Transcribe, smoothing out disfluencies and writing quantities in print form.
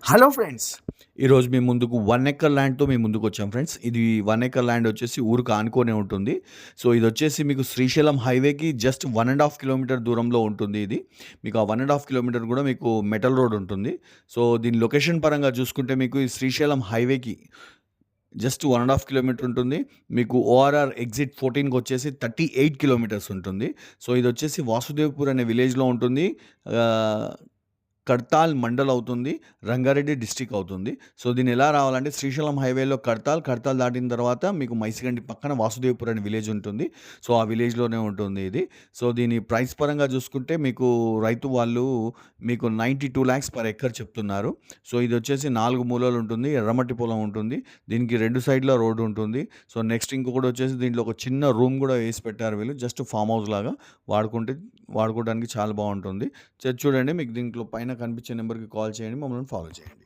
Hello friends! ఈరోజు మీ ముందుకు 1 acre ల్యాండ్‌తో మీ ముందుకొచ్చాం friends. ఇది 1 ఎకర్ ల్యాండ్ వచ్చేసి ఊరికి ఆనుకునే ఉంటుంది. సో, ఇదొచ్చేసి మీకు శ్రీశైలం హైవేకి జస్ట్ 1½ కిలోమీటర్ దూరంలో ఉంటుంది ఇది. మీకు ఆ 1½ కిలోమీటర్ కూడా మీకు మెటల్ రోడ్ ఉంటుంది. సో, దీని లొకేషన్ పరంగా చూసుకుంటే మీకు ఈ శ్రీశైలం హైవేకి జస్ట్ 1½ కిలోమీటర్ ఉంటుంది. మీకు ఓఆర్ఆర్ ఎగ్జిట్ 14కి వచ్చేసి 38 కిలోమీటర్స్ ఉంటుంది. సో, ఇదొచ్చేసి వాసుదేవ్‌పూర్ అనే విలేజ్‌లో ఉంటుంది. ఆహ్ కడ్తాల్ మండల్ అవుతుంది. రంగారెడ్డి డిస్ట్రిక్ట్ అవుతుంది. సో, దీన్ని ఎలా రావాలంటే శ్రీశైలం హైవేలో కడ్తాల్ దాటిన తర్వాత మీకు మైసిగండి పక్కన వాసుదేవ్‌పూర్ అనే విలేజ్ ఉంటుంది. సో, ఆ విలేజ్‌లోనే ఉంటుంది ఇది. సో, దీని ప్రైస్ పరంగా చూసుకుంటే మీకు రైతు వాళ్ళు మీకు 92,00,000 పర్ ఎకర్ చెప్తున్నారు. సో, ఇదొచ్చేసి 4 మూలలు ఉంటుంది. ఎర్రమట్టి పొలం ఉంటుంది. దీనికి 2 సైడ్‌ల రోడ్ ఉంటుంది. సో, నెక్స్ట్ ఇంకొకటి వచ్చేసి దీంట్లో ఒక చిన్న రూమ్ కూడా వేసి పెట్టారు వీళ్ళు. జస్ట్ ఫార్మ్ హౌస్ లాగా వాడుకోవడానికి చాలా బావుంటుంది. చూడండి మీకు దీంట్లో పైన కనిపించే నెంబర్‌కి కాల్ చేయండి. మమ్మల్ని ఫాలో చేయండి.